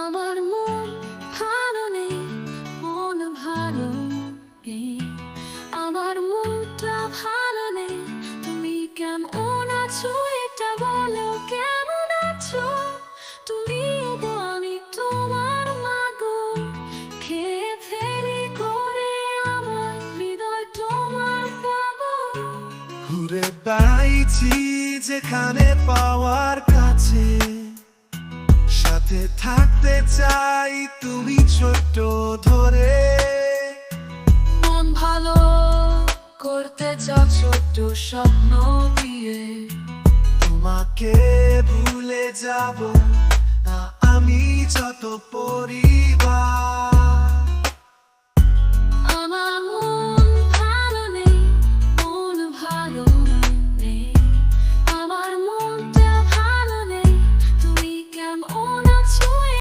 আমার মন ভালো নেই, মন ভালো নেই, আমার মনটা ভালো নেই। তুমি কেমন আছো এটা বলো, কেমন আছো তুমি? গো আমি তোমার মাগো, খেয়ে ফেরি করে আমার হৃদয় তোমার পাগল। ঘুরে বেড়াইছি যেখানে পাওয়ার কাছে, সাথে থাকতে চাই তুমি ছোট্ট ধরে। মন ভালো করতে চাও ছোট্ট স্বপ্ন দিয়ে, তোমাকে ভুলে যাব না আমি যত পরিবার।